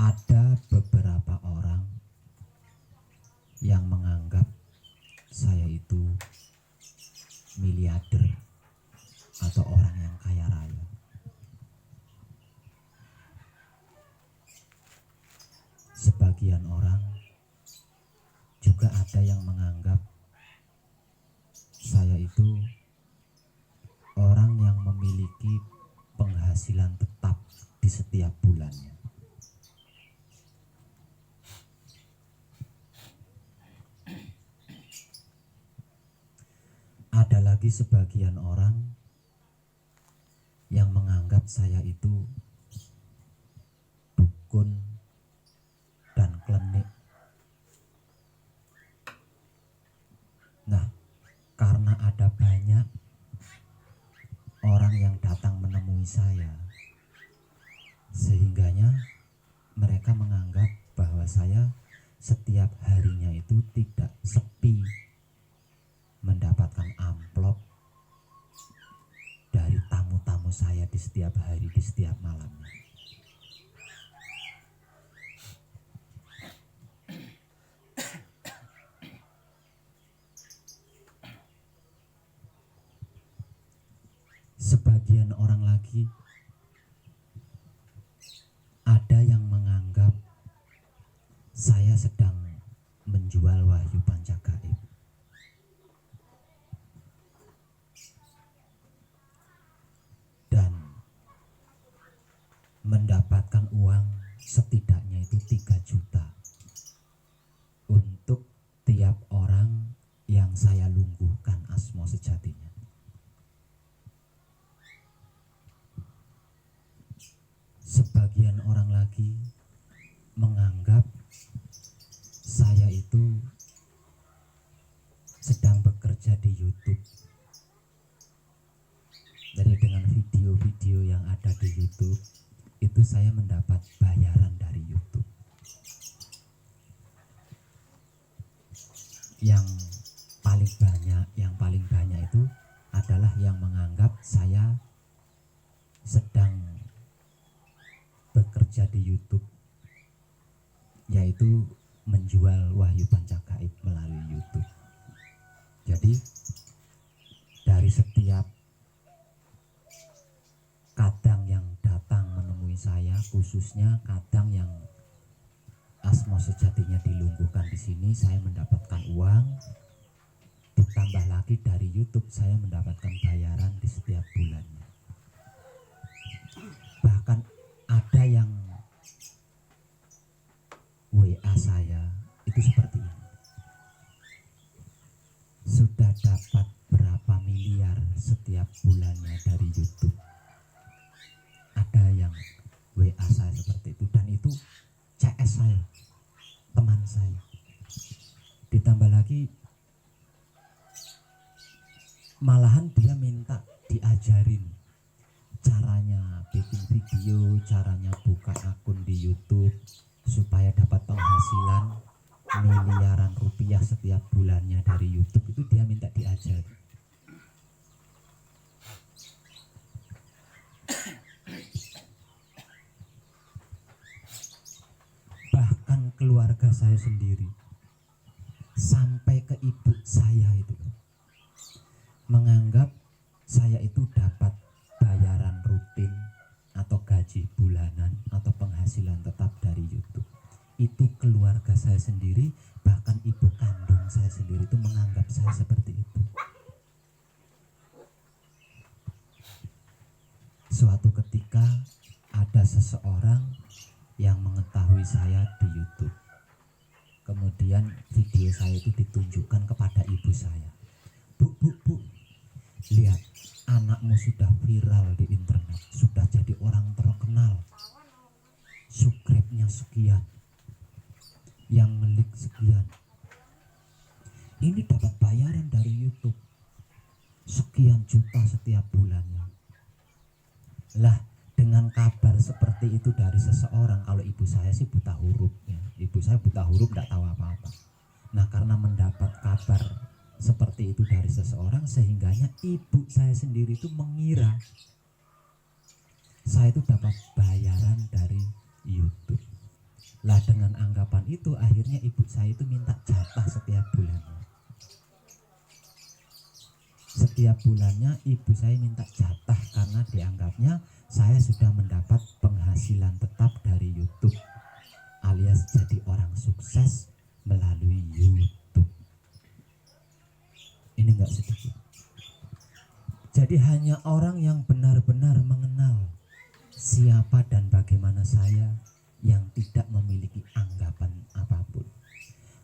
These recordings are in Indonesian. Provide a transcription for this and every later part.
Ada beberapa orang yang menganggap saya itu miliarder atau orang yang kaya raya. Sebagian orang juga ada yang menganggap saya itu orang yang memiliki penghasilan tetap di setiap bulannya. Ada lagi sebagian orang yang menganggap saya itu dukun dan klenik. Nah, karena ada banyak orang yang datang menemui saya, sehingganya mereka menganggap bahwa saya setiap harinya itu tidak sepi mendapatkan amplop dari tamu-tamu saya di setiap hari, di setiap malamnya. Sebagian orang lagi ada yang menganggap saya sedang menjual wahyu pancagaib. Dan mendapatkan uang setidaknya itu 3 juta untuk tiap orang yang saya lungguhkan asma sejatinya. Sebagian orang lagi menganggap saya itu sedang bekerja di YouTube. Jadi dengan video-video yang ada di YouTube itu saya mendapat bayaran dari YouTube. Yang paling banyak itu adalah yang menganggap saya sedang bekerja di YouTube, yaitu menjual wahyu pancagaib melalui YouTube. Jadi dari setiap kadang yang datang menemui saya, khususnya kadang yang asma sejatinya dilungguhkan di sini, saya mendapatkan uang. Ditambah lagi dari YouTube saya mendapatkan bayaran di setiap bulannya. Bahkan ada yang WA saya itu seperti ini. Sudah dapat berapa miliar setiap bulannya dari YouTube. Ada yang WA saya seperti itu, dan itu CS saya, teman saya. Ditambah lagi malahan dia minta diajarin caranya bikin video, caranya buka akun di YouTube supaya dapat penghasilan miliaran rupiah setiap bulannya dari YouTube. Itu dia minta diajarin. Bahkan keluarga saya sendiri, sampai ke ibu saya itu menganggap saya itu dapat bayaran rutin atau gaji bulanan atau penghasilan tetap dari YouTube. Itu keluarga saya sendiri, bahkan ibu kandung saya sendiri itu menganggap saya seperti itu. Suatu ketika ada seseorang yang mengetahui saya di YouTube. Kemudian video saya itu ditunjukkan kepada ibu saya. Bu, lihat, anakmu sudah viral di internet, sudah jadi orang terkenal, subscribe-nya sekian, yang ngelik sekian, ini dapat bayaran dari YouTube sekian juta setiap bulannya. Lah, dengan kabar seperti itu dari seseorang, kalau ibu saya sih buta hurufnya, ibu saya buta huruf, tidak tahu apa-apa. Nah, karena mendapat kabar seperti itu dari seseorang, sehingganya ibu saya sendiri itu mengira saya itu dapat bayaran dari YouTube. Lah dengan anggapan itu akhirnya ibu saya itu minta jatah setiap bulannya. Setiap bulannya ibu saya minta jatah karena dianggapnya saya sudah mendapat penghasilan tetap dari YouTube, alias jadi orang sukses melalui YouTube. Ini enggak sedikit. Jadi hanya orang yang benar-benar mengenal siapa dan bagaimana saya yang tidak memiliki anggapan apapun.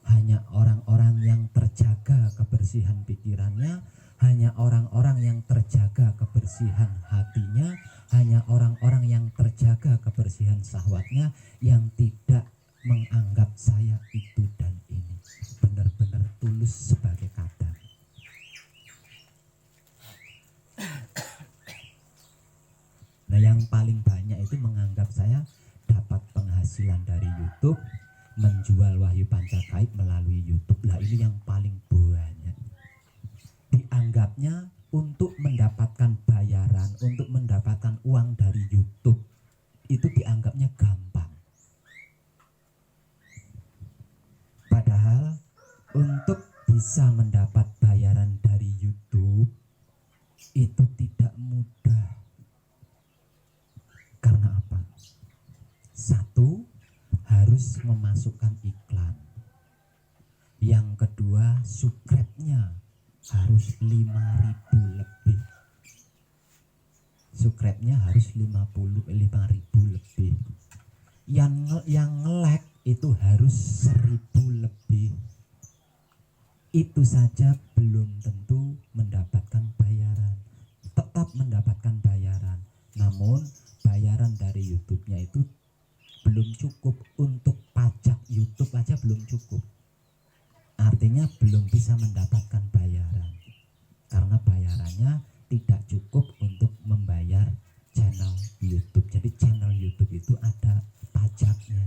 Hanya orang-orang yang terjaga kebersihan pikirannya, hanya orang-orang yang terjaga kebersihan hatinya, hanya orang-orang yang terjaga kebersihan syahwatnya yang tidak menganggap saya itu dan ini, benar-benar tulus sebagai kadar. Nah, yang paling banyak itu menganggap saya dapat penghasilan dari YouTube, menjual Wahyu Pancakait melalui YouTube. Lah ini yang paling banyak. Dianggapnya untuk mendapatkan bayaran, untuk mendapatkan uang dari YouTube itu dianggapnya gampang. Padahal untuk bisa mendapat bayaran dari YouTube itu tidak mudah. Karena apa? Satu, harus memasukkan iklan. Yang kedua, subscribe-nya harus 5.000 lebih. Subscribe-nya harus 5.000 lebih. Yang nge-like itu harus 1.000 lebih. Itu saja belum tentu mendapatkan bayaran. Tetap mendapatkan bayaran, namun bayaran dari YouTube-nya itu belum cukup. Untuk pajak YouTube aja belum cukup. Artinya belum bisa mendapatkan bayaran, karena bayarannya tidak cukup untuk membayar channel YouTube. Jadi channel YouTube itu ada pajaknya.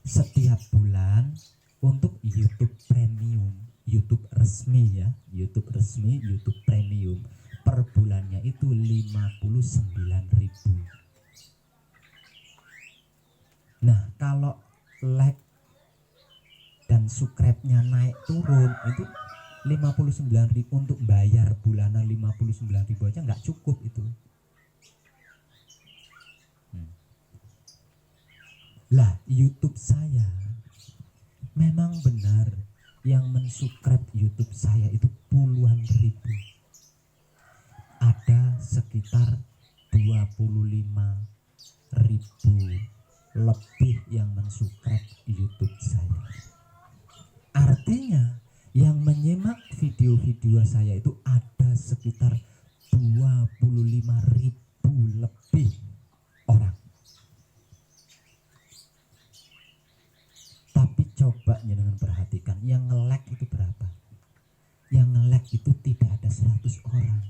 Setiap bulan untuk YouTube Premium, YouTube resmi ya, YouTube resmi, YouTube Premium, per bulannya itu 59.000. Nah, kalau like dan subscribe-nya naik turun itu 59.000, untuk bayar bulanan 59.000 aja nggak cukup itu. Lah, YouTube saya memang benar yang mensubscribe YouTube saya itu puluhan ribu. Ada sekitar 25.000 lebih yang mensubscribe YouTube saya. Artinya yang menyimak video-video saya itu ada sekitar 25.000 lebih orang. Tapi coba jangan perhatikan, yang nge-like itu berapa? Yang nge-like itu tidak ada 100 orang.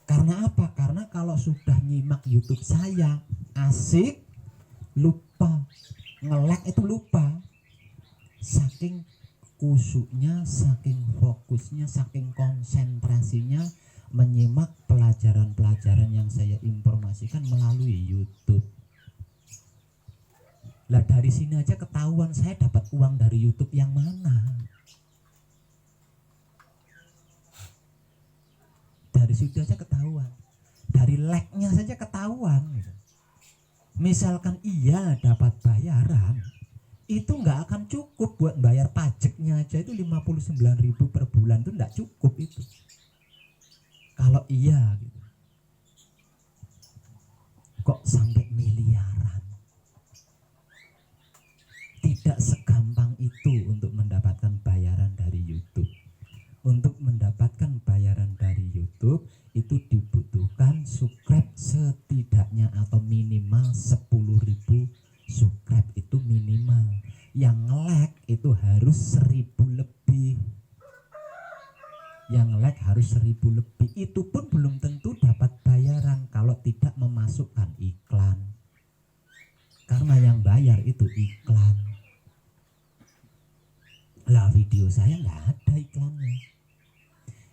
Karena apa? Karena kalau sudah nyimak YouTube saya asik, lupa nge-like itu lupa. Saking kusuknya, saking fokusnya, saking konsentrasinya menyimak pelajaran-pelajaran yang saya informasikan melalui YouTube. Lah dari sini aja ketahuan saya dapat uang dari YouTube yang mana. Dari situ aja ketahuan. Dari like-nya saja ketahuan. Misalkan iya dapat bayaran, itu nggak akan cukup buat bayar pajaknya aja. Itu 59.000 per bulan itu nggak cukup itu. Kalau iya gitu. Kok sampai miliaran? Tidak segampang itu untuk mendapatkan bayaran dari YouTube. Untuk mendapatkan bayaran dari YouTube itu dibutuhkan subscribe setidaknya atau minimal 10.000 subscribe itu minimal. Yang like itu harus 1.000 lebih. Yang like harus 1.000 lebih. Itu pun belum tentu dapat bayaran kalau tidak memasukkan iklan. Karena yang bayar itu iklan. Lah video saya nggak ada iklannya.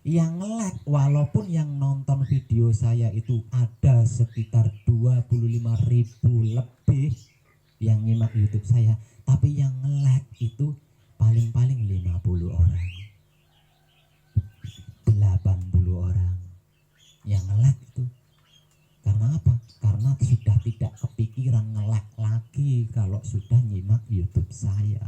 yang like, walaupun yang nonton video saya itu ada sekitar 25.000 lebih yang nyimak YouTube saya, tapi yang like itu paling-paling 50 orang, 80 orang yang like itu. Karena apa? Karena sudah tidak kepikiran nge-like lagi kalau sudah nyimak YouTube saya.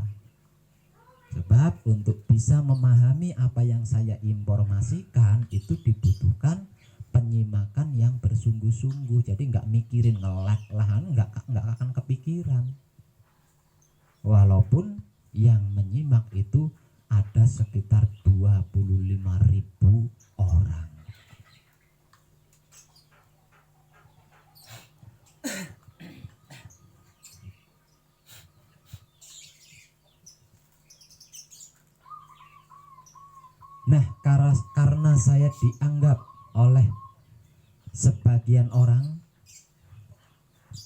Sebab untuk bisa memahami apa yang saya informasikan itu dibutuhkan penyimakan yang bersungguh-sungguh. Jadi nggak mikirin nge-like lahan, nggak akan kepikiran. Walaupun yang menyimak itu ada sekitar 25.000 orang. Nah, karena saya dianggap oleh sebagian orang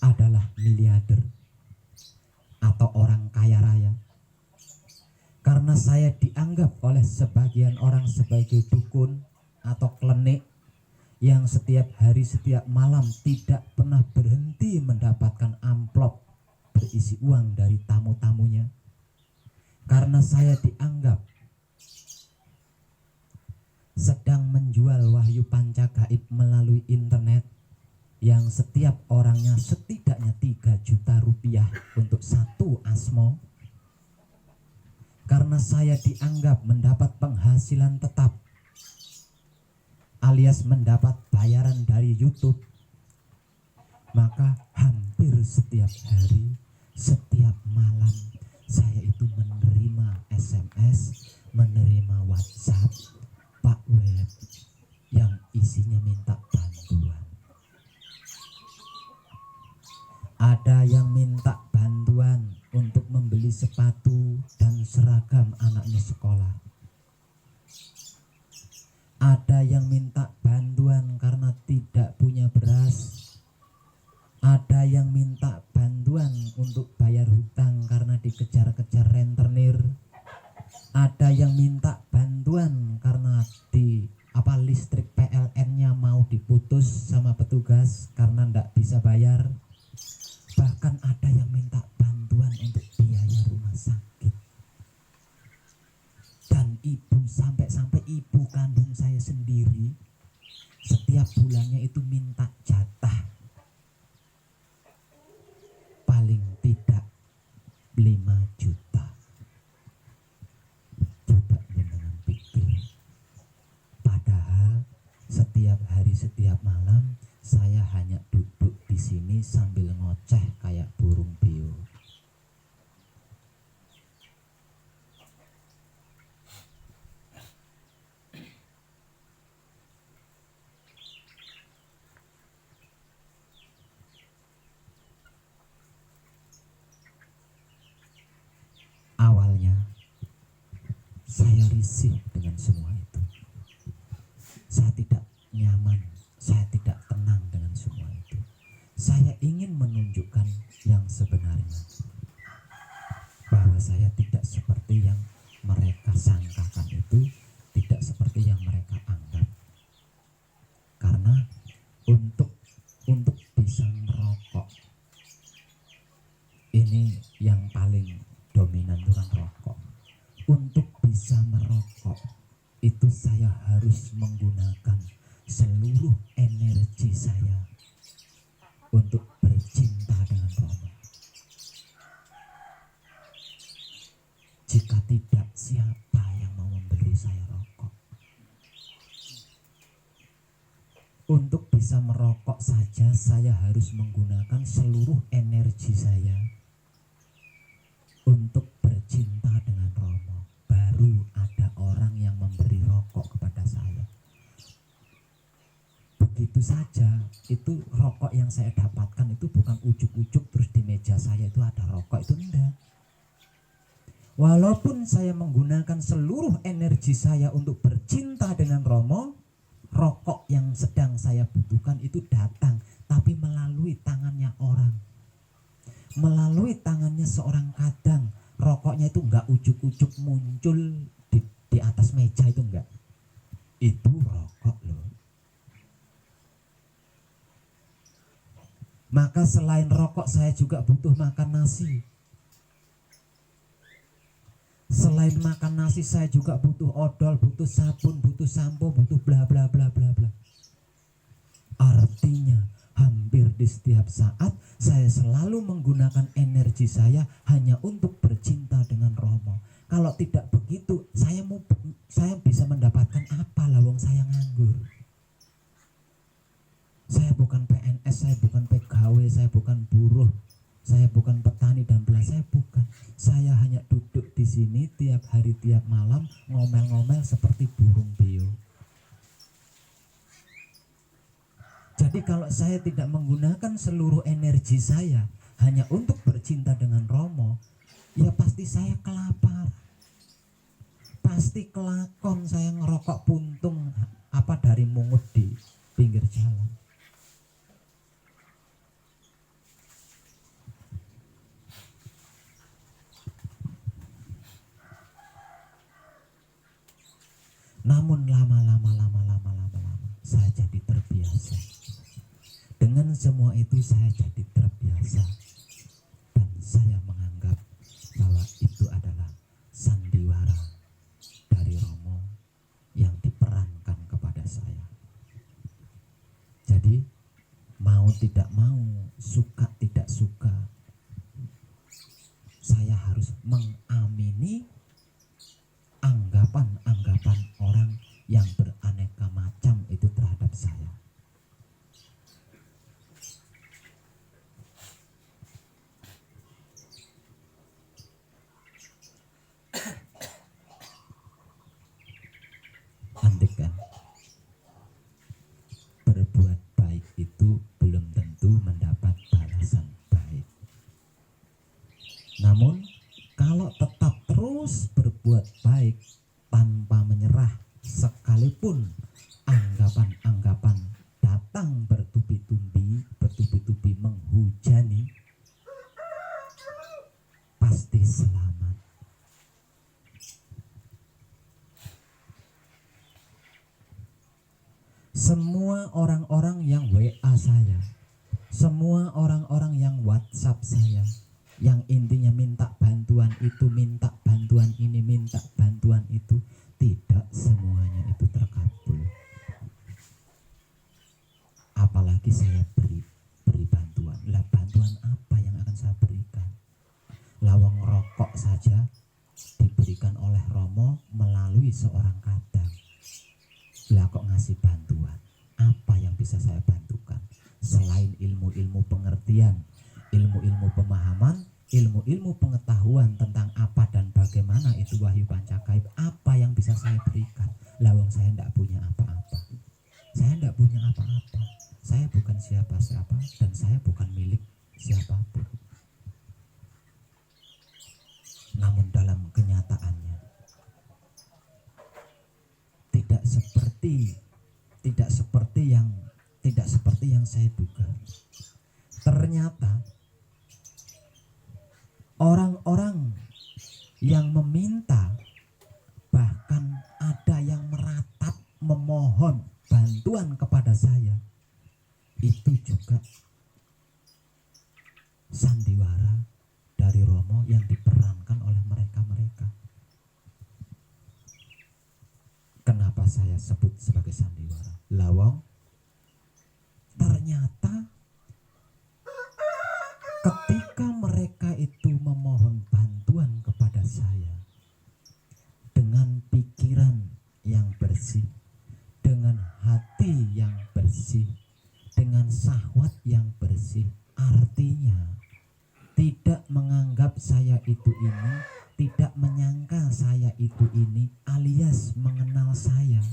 adalah miliarder atau orang kaya raya, karena saya dianggap oleh sebagian orang sebagai dukun atau klenik yang setiap hari setiap malam tidak pernah berhenti mendapatkan amplop berisi uang dari tamu-tamunya, karena saya dianggap sedang menjual wahyu panca gaib melalui internet yang setiap orangnya setidaknya 3 juta rupiah untuk satu asmo, karena saya dianggap mendapat penghasilan tetap alias mendapat bayaran dari YouTube, maka hampir setiap hari, setiap malam saya itu menerima SMS, menerima WhatsApp, Pak Web yang isinya minta bantuan. Ada yang minta bantuan untuk membeli sepatu dan seragam anaknya sekolah. Ada yang minta bantuan karena tidak punya beras. Ada yang minta bantuan untuk bayar hutang karena dikejar-kejar rentenir. Ada yang minta bantuan karena listrik PLN-nya mau diputus sama petugas karena tidak bisa bayar. Bahkan ada yang minta bantuan untuk biaya rumah sakit. Dan sampai ibu kandung saya sendiri setiap bulannya itu minta jatah paling tidak 5 juta. Coba dengan pikir. Padahal setiap hari setiap malam saya hanya duduk di sini sambil ngoceh kayak burung beo. Awalnya saya risih dengan semua itu. Saya tidak nyaman, saya tidak tenang dengan semua itu. Saya ingin menunjukkan yang sebenarnya, bahwa saya tidak seperti yang mereka sangkakan itu, tidak seperti yang mereka anggap. Karena untuk bisa merokok, ini yang paling dominan itu kan rokok. Untuk bisa merokok itu saya harus menggunakan seluruh energi saya untuk bercinta dengan Romo. Jika tidak, siapa yang mau memberi saya rokok? Untuk bisa merokok saja saya harus menggunakan seluruh energi saya untuk bercinta dengan Romo. Baru ada orang yang memberi rokok kepada saya. Begitu saja, itu rokok yang saya dapatkan itu bukan ujuk-ujuk terus di meja saya itu ada rokok, itu enggak. Walaupun saya menggunakan seluruh energi saya untuk bercinta dengan Romo, rokok yang sedang saya butuhkan itu datang, tapi melalui tangannya orang, melalui tangannya seorang kadang. Rokoknya itu enggak ujuk-ujuk muncul di atas meja, itu enggak. itu rokok loh. Maka selain rokok saya juga butuh makan nasi. Selain makan nasi saya juga butuh odol, butuh sabun, butuh sampo, butuh bla bla bla bla bla. Artinya hampir di setiap saat saya selalu menggunakan energi saya hanya untuk bercinta dengan Romo. Kalau tidak begitu saya bisa mendapatkan apa, lawang saya nganggur. Saya bukan PNS, saya bukan pegawai, saya bukan buruh, saya bukan petani dan belas, saya bukan. Saya hanya duduk di sini tiap hari tiap malam ngomel-ngomel seperti burung beo. Jadi kalau saya tidak menggunakan seluruh energi saya hanya untuk bercinta dengan Romo, ya pasti saya kelaparan. Pasti kelakon saya ngerokok puntung apa dari mungut di pinggir jalan. Namun lama-lama saya jadi terbiasa. Dengan semua itu saya jadi terbiasa. Dan saya menganggap bahwa itu adalah sandiwara dari Romo yang diperankan kepada saya. Jadi mau tidak mau, suka tidak suka, saya harus mengamini anggapan-anggapan orang yang beraneka macam itu terhadap saya. Andaikan berbuat baik itu belum tentu mendapat balasan baik. Namun kalau tetap terus berbuat baik tanpa menyerah, sekalipun anggapan-anggapan datang bertubi-tubi menghujani, pasti selamat. Semua orang-orang yang WA saya, semua orang-orang yang WhatsApp saya, yang intinya minta bantuan itu, minta bantuan ini, minta bantuan itu, tidak semuanya itu terkabul. Apalagi saya beri bantuan. Lah bantuan apa yang akan saya berikan? Lawang rokok saja diberikan oleh Romo melalui seorang kadang. Lah kok ngasih bantuan? Apa yang bisa saya bantukan selain ilmu-ilmu pengertian, ilmu-ilmu pemahaman, ilmu-ilmu pengetahuan tentang apa dan bagaimana itu wahyu pancagaib? Apa yang bisa saya berikan? Lawang saya tidak punya apa-apa. Saya tidak punya apa-apa. Saya bukan siapa-siapa dan saya bukan milik siapapun. Namun dalam kenyataannya tidak seperti yang saya duga. Ternyata orang-orang yang meminta, bahkan ada yang meratap memohon bantuan kepada saya, itu juga sandiwara dari Romo yang diperankan oleh mereka-mereka. Kenapa saya sebut sebagai sandiwara? Lawang, ternyata ketika mereka itu memohon bantuan kepada saya dengan pikiran yang bersih, dengan hati yang bersih, dengan syahwat yang bersih, artinya tidak menganggap saya itu ini, tidak menyangka saya itu ini, alias mengenal saya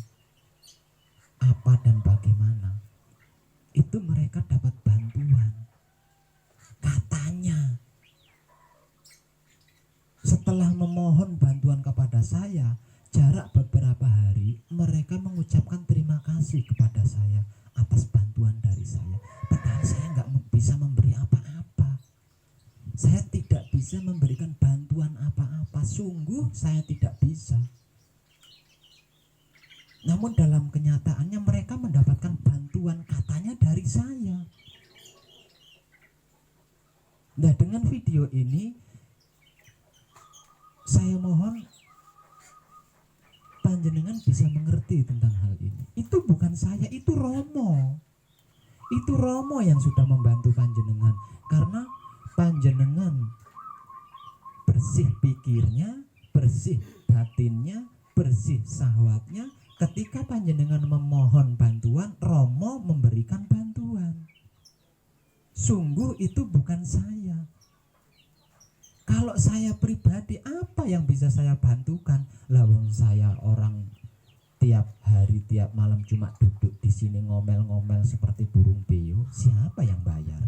apa dan bagaimana, itu mereka dapat bantuan. Katanya setelah memohon bantuan kepada saya, jarak beberapa hari mereka mengucapkan terima kasih kepada saya atas bantuan dari saya. Padahal saya nggak bisa memberi apa-apa. Saya tidak bisa memberikan bantuan apa-apa. Sungguh saya tidak bisa. Namun namun dalam kenyataannya mereka mendapatkan bantuan katanya dari saya. Nah, dengan video ini saya mohon panjenengan bisa mengerti tentang hal ini. Itu bukan saya, itu Romo. Itu Romo yang sudah membantu panjenengan, karena panjenengan bersih pikirnya, bersih batinnya, bersih syahwatnya. Ketika panjenengan memohon bantuan, Romo memberikan bantuan. Sungguh itu bukan saya. Kalau saya pribadi, apa yang bisa saya bantukan? Lawang saya orang tiap hari, tiap malam cuma duduk di sini ngomel-ngomel seperti burung beo. Siapa yang bayar?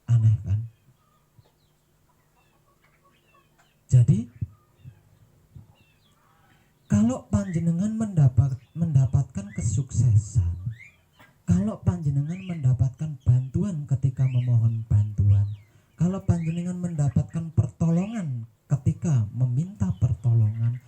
Aneh kan? Jadi kalau panjenengan mendapatkan kesuksesan, kalau panjenengan mendapatkan bantuan ketika memohon bantuan, kalau panjenengan mendapatkan pertolongan ketika meminta pertolongan,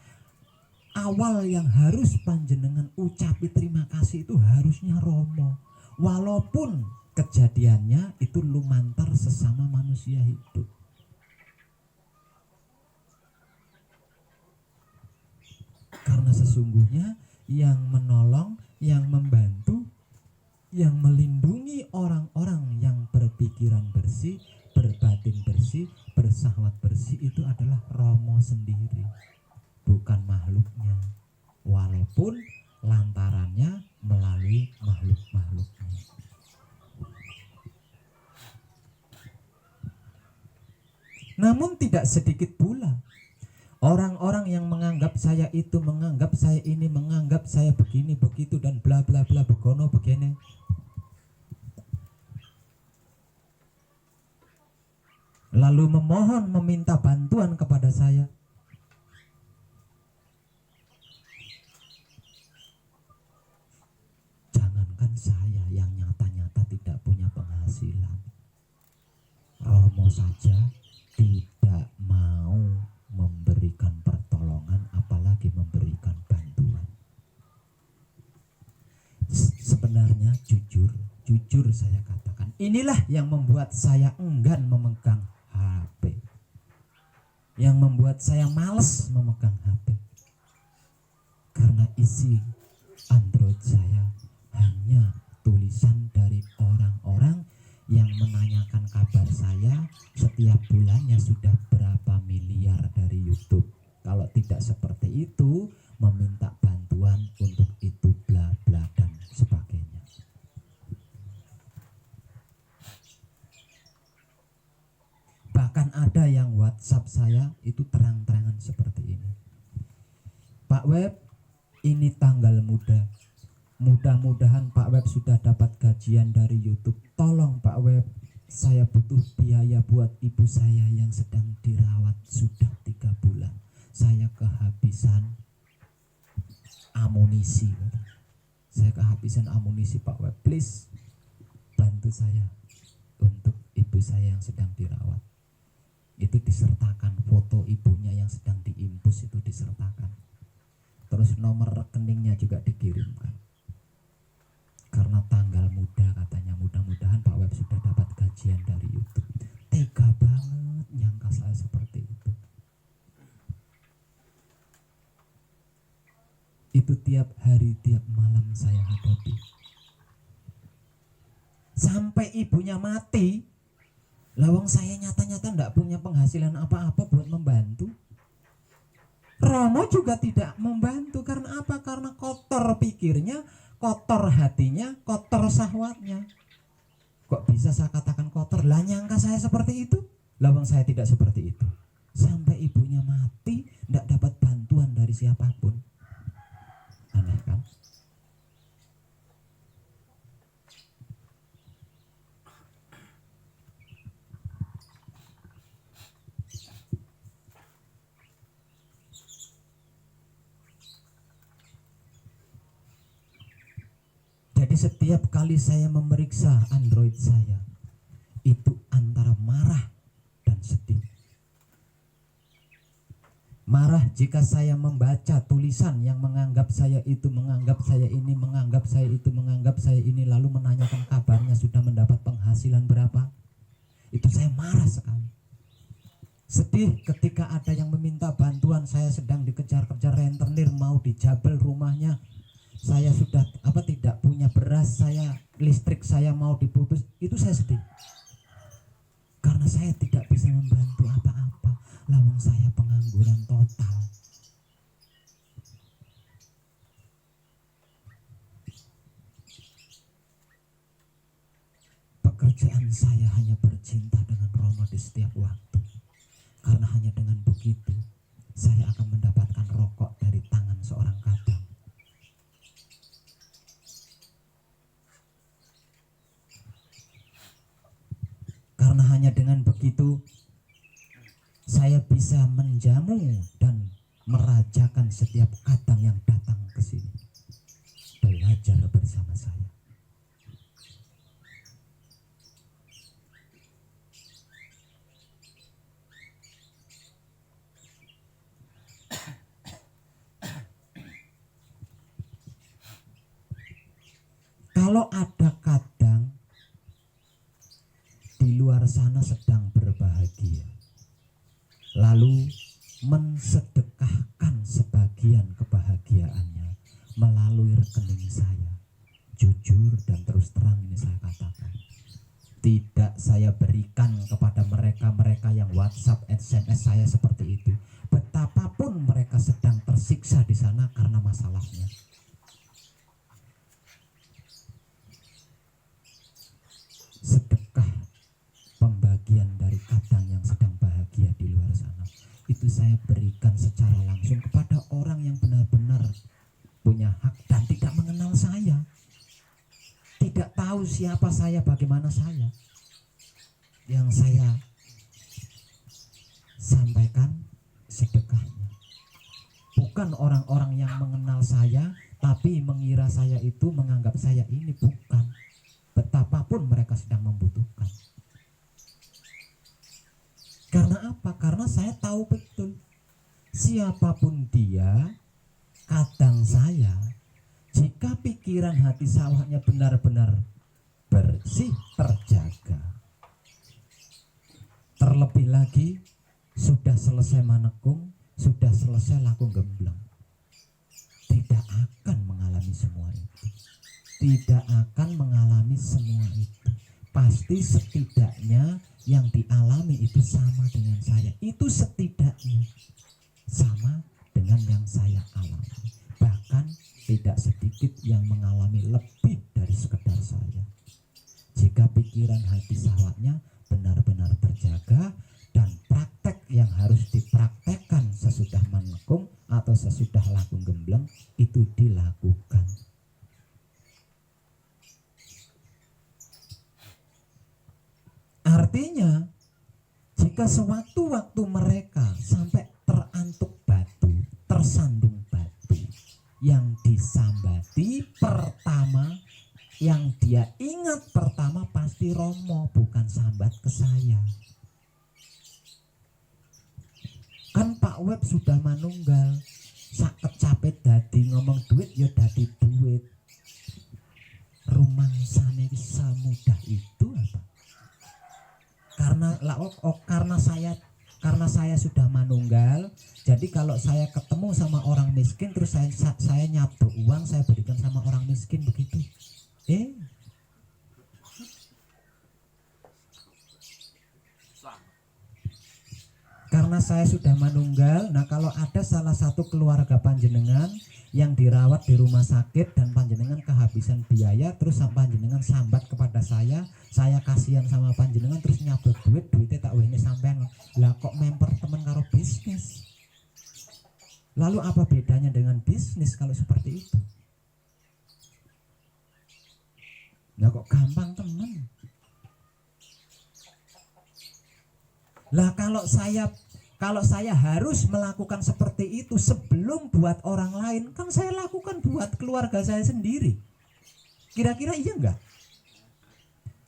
awal yang harus panjenengan ucapi terima kasih itu harusnya Romo. Walaupun kejadiannya itu lumantar sesama manusia hidup. Karena sesungguhnya yang menolong, yang membantu, yang melindungi orang-orang yang berpikiran bersih, berbatin bersih, bersahwat bersih itu adalah Romo sendiri, bukan makhluknya. Walaupun lantarannya melalui makhluk-makhluknya. Namun tidak sedikit pula orang-orang yang menganggap saya itu, menganggap saya ini, menganggap saya begini, begitu, dan bla bla bla, begono, begini. Lalu memohon, meminta bantuan kepada saya. Jangankan saya yang nyata-nyata tidak punya penghasilan, Romo saja tidak mau memberikan pertolongan, apalagi memberikan bantuan. Sebenarnya jujur saya katakan, inilah yang membuat saya enggan memegang HP, yang membuat saya malas memegang HP, karena isi Android saya hanya tulisan dari orang-orang yang menanyakan kabar saya setiap bulannya sudah berapa miliar dari YouTube. Kalau tidak seperti itu, meminta bantuan untuk itu, bla bla dan sebagainya. Bahkan ada yang WhatsApp saya itu terang-terangan seperti ini. Pak Web, ini tanggal muda. Mudah-mudahan Pak Web sudah dapat gajian dari YouTube. Tolong Pak Web, saya butuh biaya buat ibu saya yang sedang dirawat sudah 3 bulan. Saya kehabisan amunisi. Saya kehabisan amunisi Pak Web. Please bantu saya untuk ibu saya yang sedang dirawat. Itu disertakan foto ibunya yang sedang diimpus, itu disertakan. Terus nomor rekeningnya juga dikirimkan. Karena tanggal muda katanya, mudah-mudahan Pak Web sudah dapat gajian dari YouTube. Tega banget nyangka saya seperti itu. Itu tiap hari, tiap malam saya hadapi. Sampai ibunya mati, lawang saya nyata-nyata tidak punya penghasilan apa-apa buat membantu. Romo juga tidak membantu. Karena apa? Karena kotor pikirnya, kotor hatinya, kotor syahwatnya. Kok bisa saya katakan kotor? Lah nyangka saya seperti itu? Lawang saya tidak seperti itu. Sampai ibunya mati tidak dapat bantuan dari siapapun. Aneh kan? Jadi setiap kali saya memeriksa Android saya, itu antara marah dan sedih. Marah jika saya membaca tulisan yang menganggap saya itu, menganggap saya ini, menganggap saya itu, menganggap saya ini, lalu menanyakan kabarnya sudah mendapat penghasilan berapa. Itu saya marah sekali. Sedih ketika ada yang meminta bantuan, saya sedang dikejar-kejar rentenir, mau dijabel rumahnya. Saya sudah tidak punya beras, saya listrik saya mau diputus. Itu saya sedih. Karena saya tidak bisa membantu apa-apa. Lawang saya pengangguran total. Pekerjaan saya hanya bercinta dengan Roma di setiap waktu. Karena hanya dengan begitu saya akan mendapatkan rokok dari tangan seorang kadang. Karena hanya dengan begitu saya bisa menjamu dan merajakan setiap kadang yang datang ke sini, belajar bersama saya. Kalau ada kadang di luar sana sedang berbahagia, lalu mensedekahkan sebagian kebahagiaannya melalui rekening saya, jujur dan terus terang ini saya katakan, tidak saya berikan kepada mereka-mereka yang WhatsApp, SMS saya seperti itu. Betapapun mereka sedang tersiksa di sana karena masalahnya. Sedekah pembagian dari kadang yang sedang bahagia di luar sana, itu saya berikan secara langsung kepada orang yang benar-benar punya hak dan tidak mengenal saya, tidak tahu siapa saya, bagaimana saya. Yang saya sampaikan sedekahnya, bukan orang-orang yang mengenal saya tapi mengira saya itu, menganggap saya ini, bukan. Betapapun mereka sedang membutuhkan. Karena apa? Karena saya tahu betul siapapun dia, kadang saya, jika pikiran hati sawahnya benar-benar bersih, terjaga, terlebih lagi sudah selesai manekung, sudah selesai laku gembleng, tidak akan mengalami semua itu. Tidak akan mengalami semua itu. Pasti setidaknya yang dialami itu sama dengan saya. Itu setidaknya sama dengan yang saya alami. Bahkan tidak sedikit yang mengalami lebih dari sekedar saya. Jika pikiran hati sawahnya benar-benar terjaga dan praktek yang harus dipraktekkan sesudah manekung atau sesudah laku gembleng itu dilakukan. Artinya, jika sewaktu-waktu mereka sampai terantuk batu, tersandung batu, yang disambati pertama, yang dia ingat pertama pasti Romo, bukan sambat ke saya. Kan Pak Web sudah manunggal, sak kecapet dadi ngomong duit ya dadi duit. Rumangsane semudah itu apa? Karena saya sudah manunggal, jadi kalau saya ketemu sama orang miskin terus saya nyabdo uang, saya berikan sama orang miskin begitu. Karena saya sudah manunggal, nah kalau ada salah satu keluarga panjenengan yang dirawat di rumah sakit dan panjenengan kehabisan biaya, terus panjenengan sambat kepada saya kasihan sama panjenengan, terus nyabot duitnya tak wene sampean. Lah kok memper temen karo bisnis? Lalu apa bedanya dengan bisnis kalau seperti itu? Lah kok gampang temen? Lah kalau saya harus melakukan seperti itu sebelum buat orang lain, kan saya lakukan buat keluarga saya sendiri. Kira-kira iya enggak?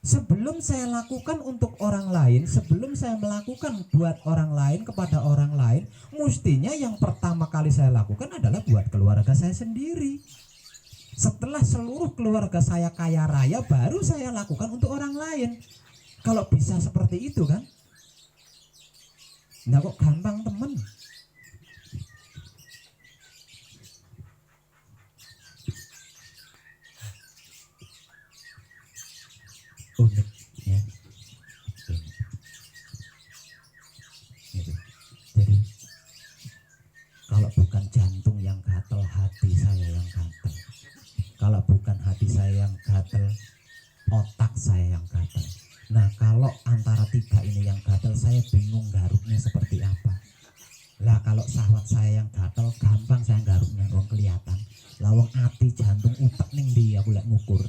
Sebelum saya lakukan untuk orang lain, sebelum saya melakukan buat orang lain kepada orang lain, mestinya yang pertama kali saya lakukan adalah buat keluarga saya sendiri. Setelah seluruh keluarga saya kaya raya, baru saya lakukan untuk orang lain. Kalau bisa seperti itu kan? Nah kok gampang temen. Unik ya. Gitu. Jadi kalau bukan jantung yang gatel, hati saya yang gatel. Kalau bukan hati saya yang gatel, otak saya yang gatel. Nah kalau antara tiga ini yang gatel, saya bingung garuknya seperti apa. Lah kalau syahwat saya yang gatel, gampang saya garuknya, wong kelihatan. Lawang hati, jantung, utak ning ndi aku lek ngukur.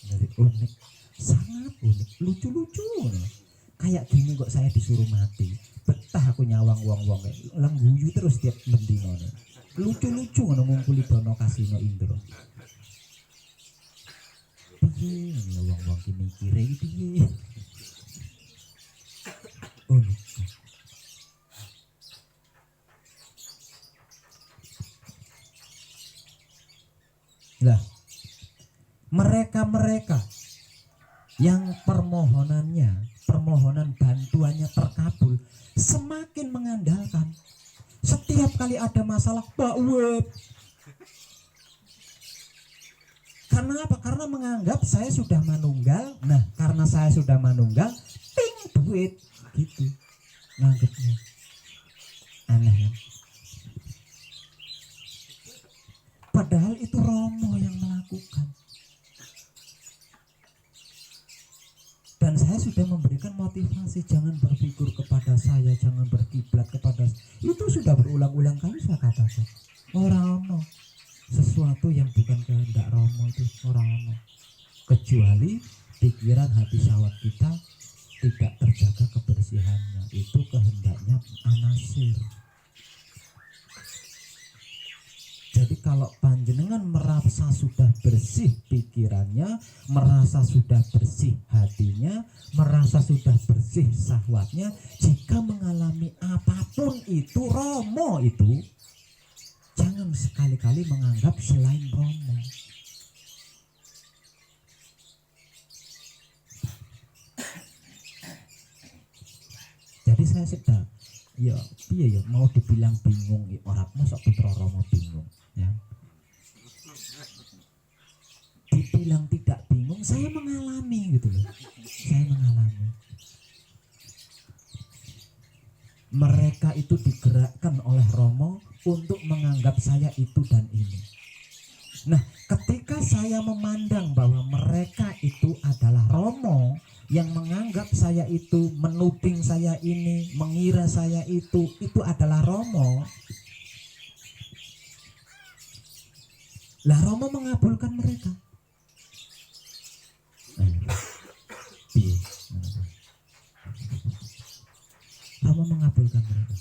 Jadi unik, sangat unik, lucu-lucu. Kayak gini kok saya disuruh mati. Betah aku nyawang wong-wong lengguyu terus tiap mendino. Lucu-lucu ngono ngungkuli dono kasino Indro. Piye wong-wong ki mikire iki piye? Unik. Lah mereka-mereka yang permohonan bantuannya terkabul, semakin mengandalkan. Setiap kali ada masalah, Pak Web. Karena apa? Karena menganggap saya sudah manunggal. Nah, karena saya sudah manunggal, ping duit gitu. Nganggapnya aneh kan? Padahal itu Romo yang melakukan. Dan saya sudah memberikan motivasi, jangan berfigur kepada saya, jangan berkiblat kepada saya. Itu sudah berulang-ulang kali saya katakan. Orang sesuatu yang bukan kehendak Romo itu orang, kecuali pikiran hati syahwat kita tidak terjaga kebersihannya, itu kehendaknya anasir. Jadi kalau panjenengan merasa sudah bersih pikirannya, merasa sudah bersih hatinya, merasa sudah bersih syahwatnya, jika mengalami apapun itu Romo itu, jangan sekali-kali menganggap selain Romo. Jadi saya sedang ya piye ya mau dibilang bingung orang masa putra Romo bingung ya. Dibilang tidak bingung, saya mengalami gitu loh. Saya mengalami. Mereka itu digerakkan oleh Romo untuk menganggap saya itu dan ini. Nah, ketika saya memandang bahwa mereka itu adalah Romo yang menganggap saya itu, menuding saya ini, mengira saya itu adalah Romo. Lah Romo mengabulkan mereka. Romo mengabulkan mereka.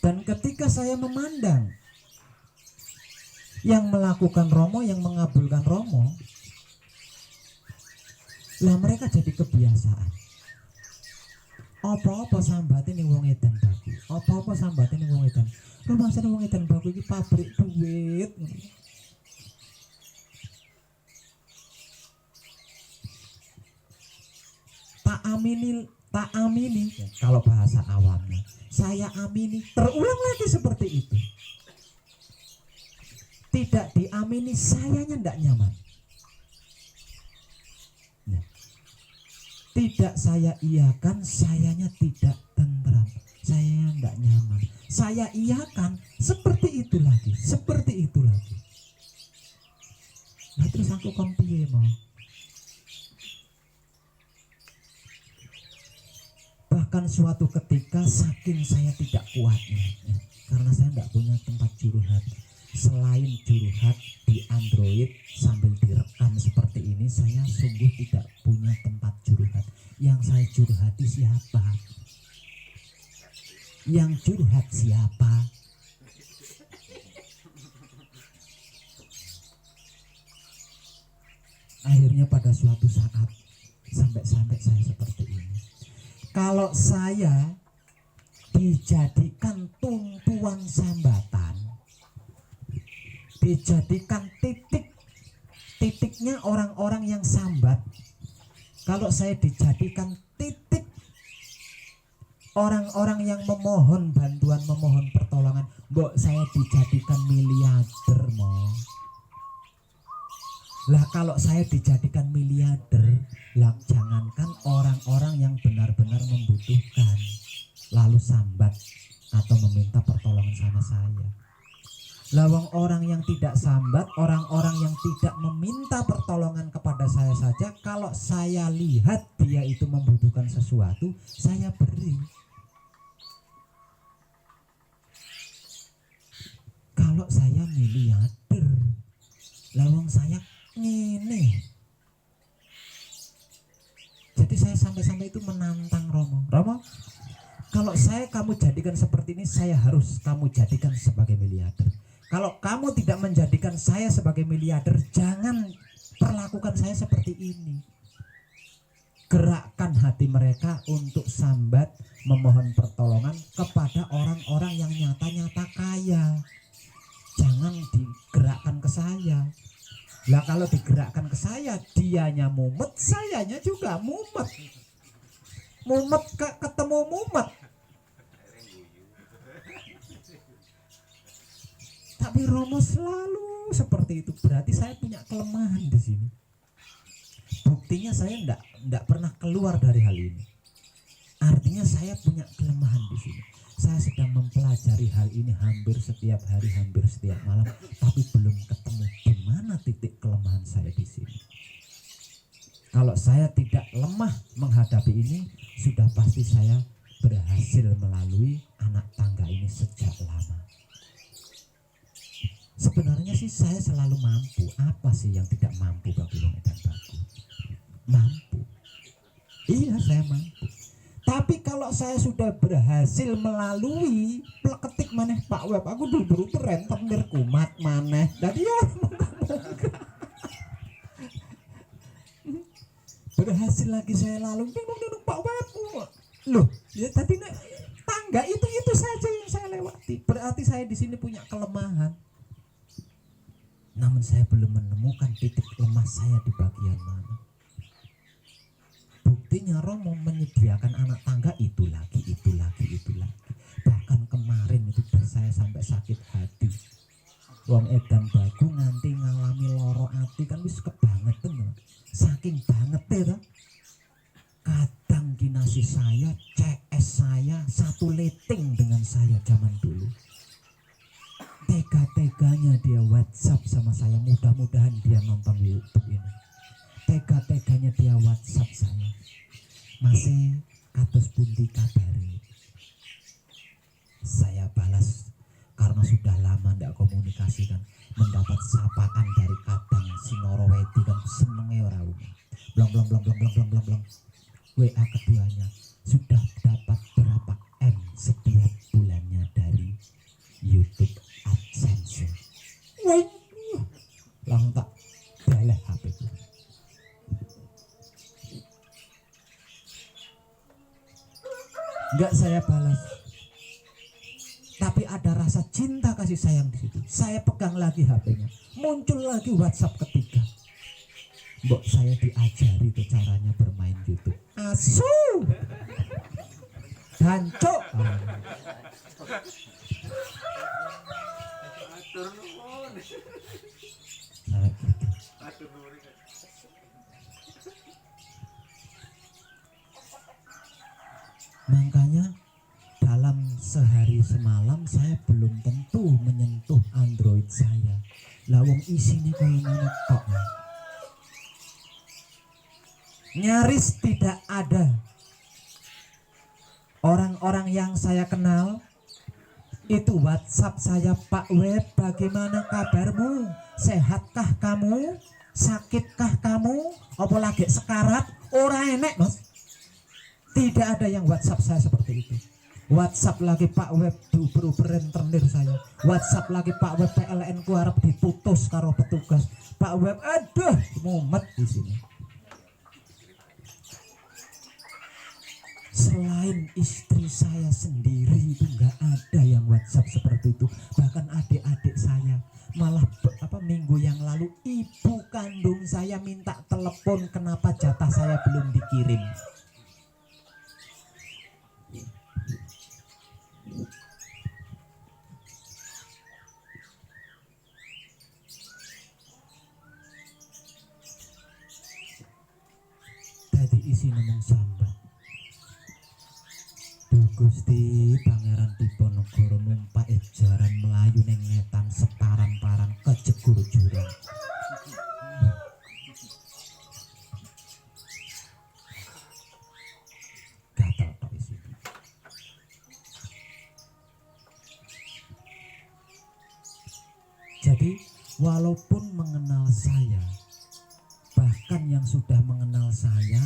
Dan ketika saya memandang yang melakukan Romo, yang mengabulkan Romo, lah mereka jadi kebiasaan. Apa-apa sambatnya nih wong edan baku, apa-apa sambatnya nih wong edan. Rumah saya wong edan baku ini pabrik duit. Tak amini, kalau bahasa awamnya. Saya amini, terulang lagi seperti itu. Tidak diamini, sayanya tidak nyaman. Nah, tidak saya iakan, sayanya tidak tentram. Saya tidak nyaman. Saya iakan, seperti itu lagi, seperti itu lagi. Nah terus aku kon piye mau? Bahkan suatu ketika saking saya tidak kuatnya ya, karena saya tidak punya tempat curhat. Selain curhat di Android sambil direkam seperti ini, saya sungguh tidak punya tempat curhat. Yang saya curhati siapa? Yang curhat siapa? Akhirnya pada suatu saat sampai saya seperti ini. Kalau saya dijadikan tumpuan sambatan, dijadikan titiknya orang-orang yang sambat, kalau saya dijadikan titik orang-orang yang memohon bantuan, memohon pertolongan, mbok saya dijadikan miliarder mo. Lah kalau saya dijadikan miliarder, lah jangankan orang-orang yang benar-benar membutuhkan lalu sambat atau meminta pertolongan sama saya. Lawang orang yang tidak sambat, orang-orang yang tidak meminta pertolongan kepada saya saja, kalau saya lihat dia itu membutuhkan sesuatu, saya beri. Kalau saya miliarder, lawang saya ini. Jadi saya sampai-sampai itu menantang Romo, kalau saya kamu jadikan seperti ini, saya harus kamu jadikan sebagai miliarder. Kalau kamu tidak menjadikan saya sebagai miliarder, jangan perlakukan saya seperti ini. Gerakkan hati mereka untuk sambat, memohon pertolongan kepada orang-orang yang nyata-nyata kaya. Jangan digerakkan ke saya. Lah kalau digerakkan ke saya, dianya mumet, sayanya juga mumet. Mumet ketemu mumet. Tapi Romo selalu seperti itu. Berarti saya punya kelemahan di sini. Buktinya saya enggak pernah keluar dari hal ini. Artinya saya punya kelemahan di sini. Saya sedang mempelajari hal ini hampir setiap hari, hampir setiap malam, tapi belum ketemu di mana titik kelemahan saya di sini. Kalau saya tidak lemah menghadapi ini, sudah pasti saya berhasil melalui anak tangga ini sejak lama. Sebenarnya sih saya selalu mampu. Apa sih yang tidak mampu bagi wong edan baku? Mampu. Iya, saya mampu. Tapi kalau saya sudah berhasil melalui pleketik maneh Pak Web, aku dulu keren tendir kumat maneh. Jadi ya berhasil lagi saya lalu Pak Web. Loh, ya tadi tangga itu saja yang saya lewati. Berarti saya di sini punya kelemahan. Namun saya belum menemukan titik lemah saya di bagian mana. Buktinya Romo menyediakan anak tangga itu lagi. Bahkan kemarin itu saya sampai sakit hati. Wong edan bagu nganti ngalami loro ati kan wis kebangetan loh. Saking banget ya. Kadang kinasi saya, CS saya satu leting dengan saya zaman dulu. Tega-teganya dia WhatsApp sama saya. Mudah-mudahan dia nonton YouTube ini. Tega-teganya dia WhatsApp saya. Masih kados pundi kabare. Saya balas karena sudah lama tidak komunikasi kan. Mendapat sapaan dari kadang Sinoro Wedi kan, senenge ora umum. Blong. WA keduanya sudah dapat berapa M setiap bulannya dari YouTube AdSense. Wah, langsung tak daleh HP ku. Enggak saya balas. Tapi ada rasa cinta kasih sayang di situ. Saya pegang lagi HP-nya. Muncul lagi WhatsApp ketiga. Mbok saya diajari tuh caranya bermain YouTube. Asu. Dancuk. Makanya dalam sehari semalam saya belum tentu menyentuh Android saya. Lawang isinya kayak mana kok. Nyaris tidak ada orang-orang yang saya kenal itu WhatsApp saya, Pak Web, bagaimana kabarmu? Sehatkah kamu? Sakitkah kamu? Apa lagi sekarat? Ora enek, Mas. Tidak ada yang WhatsApp saya seperti itu. WhatsApp lagi Pak Web beruber rentenir saya. WhatsApp lagi Pak Web PLN ku harap diputus karo petugas. Pak Web aduh mumet di sini. Selain istri saya sendiri itu nggak ada yang WhatsApp seperti itu. Bahkan adik-adik saya malah minggu yang lalu ibu kandung saya minta telepon kenapa jatah saya belum dikirim. Tadi isi ngomong sambat. Gusti Pangeran Diponegoro numpak ejaran melayu neng ngetan separang-parang kejegur jurang. Gatal tok isi. Jadi walaupun mengenal saya, bahkan yang sudah mengenal saya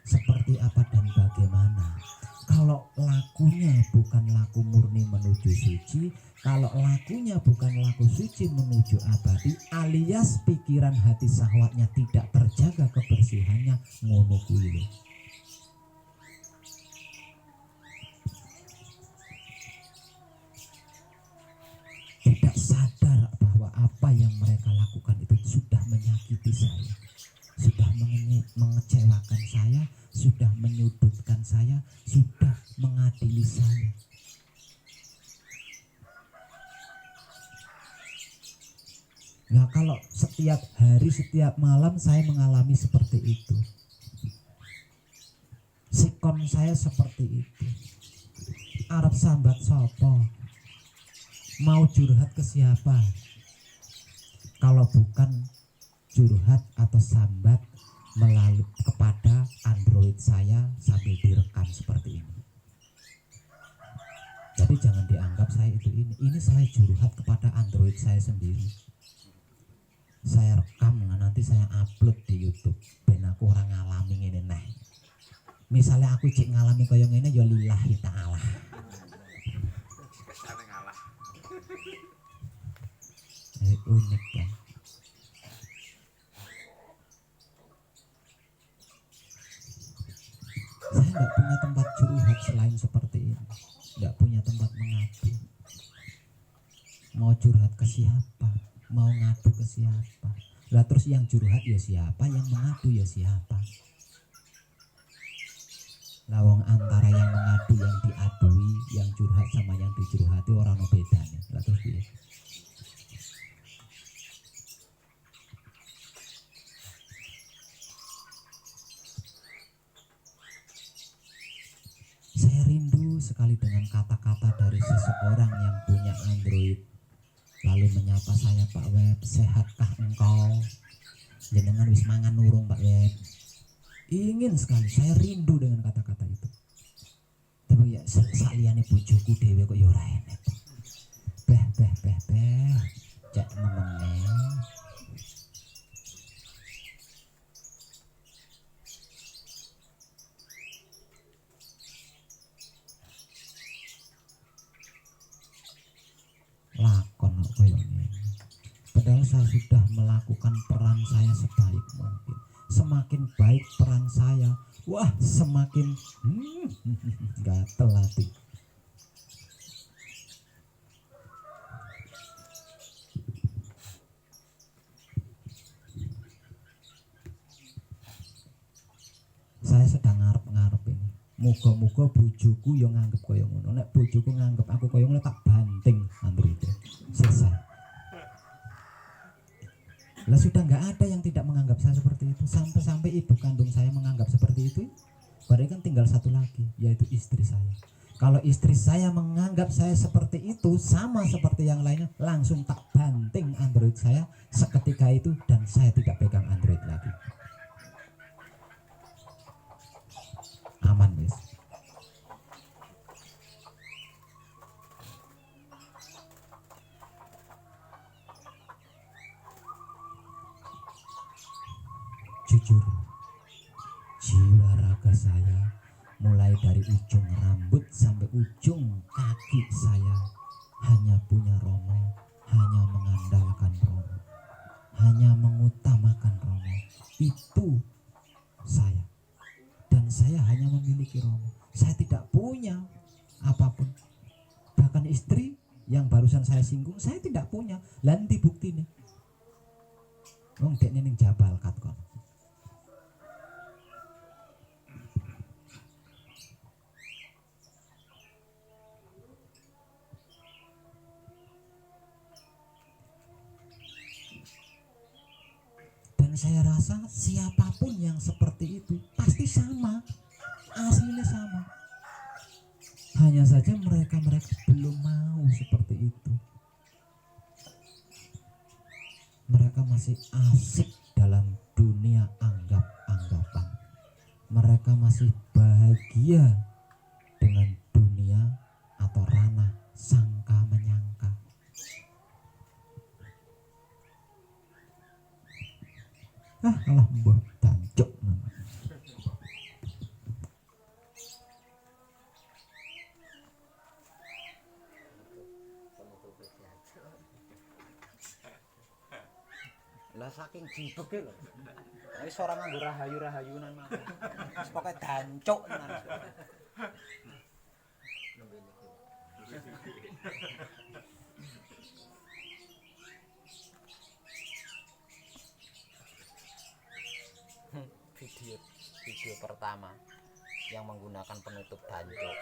seperti apa dan bagaimana, kalau lakunya bukan laku murni menuju suci, kalau lakunya bukan laku suci menuju abadi, alias pikiran hati syahwatnya tidak terjaga kebersihannya, ngono kuwi. Tidak sadar bahwa apa yang mereka lakukan itu sudah menyakiti saya, sudah mengecewakan saya, sudah menyudutkan saya, sudah mengadili saya. Nah kalau setiap hari, setiap malam saya mengalami seperti itu, sikon saya seperti itu. Arab sambat sopo, mau curhat ke siapa? Kalau bukan curhat atau sambat melalui kepada Android saya sambil direkam seperti ini. Jadi jangan dianggap saya itu ini saya curhat kepada Android saya sendiri. Saya rekam, nanti saya upload di YouTube. Ben aku orang ngalami ini nah. Misalnya aku cik ngalami kaya ngene ya lillahi ta'ala. Unik kan. Saya tidak punya tempat curhat selain seperti ini. Tidak punya tempat mengadu. Mau curhat ke siapa? Mau ngadu ke siapa? Lah terus yang curhat ya siapa? Yang mengadu ya siapa? Lawang antara yang mengadu, yang diadui, yang curhat sama yang dicurhati orang bedanya. Lah terus dia. Saya rindu sekali dengan kata-kata dari seseorang yang punya Android, lalu menyapa saya, Pak Web, sehatkah engkau? Jenengan wis mangan nurung Pak Web? Ingin sekali, saya rindu dengan kata-kata itu. Tapi ya saliyane bojoku dhewe kok ya ora enek. Beh, cek nemen. Lakon koyo ngene. Padahal saya sudah melakukan peran saya sebaik mungkin. Semakin baik peran saya, wah semakin gatel hati. Saya sedang ngarep-ngarep ini. Muga-muga bojoku yo nganggep kaya ngono. Nek bojoku nganggep aku kaya ngono tak banting Android. Selesai. Lah sudah nggak ada yang tidak menganggap saya seperti itu. Sampai-sampai ibu kandung saya menganggap seperti itu. Berarti kan tinggal satu lagi, yaitu istri saya. Kalau istri saya menganggap saya seperti itu, sama seperti yang lainnya, langsung tak banting Android saya seketika itu dan saya tidak pegang Android lagi. Aman guys. Jujur, jiwa raga saya Mulai dari ujung rambut sampai ujung kaki saya hanya punya Romo, hanya mengandalkan Romo, hanya mengutamakan Romo. Itu saya. Dan saya hanya memiliki Romo. Saya tidak punya apapun. Bahkan istri yang barusan saya singgung, saya tidak punya. Lanti bukti nih. Wong dekne ning Jabal Kat kon. Dan saya rasa siapapun yang seperti itu pasti sama, aslinya sama. Hanya saja mereka belum mau seperti itu. Mereka masih asik dalam dunia anggap-anggapan. Mereka masih bahagia dengan dunia atau ranah sangka menyangka. Alah mbah dancuk. Lah saking jibeke lho. Wis ora nganggo rahayu-rahayunan mah. Wis pokoke dancuk tenan. Video pertama yang menggunakan penutup dancuk.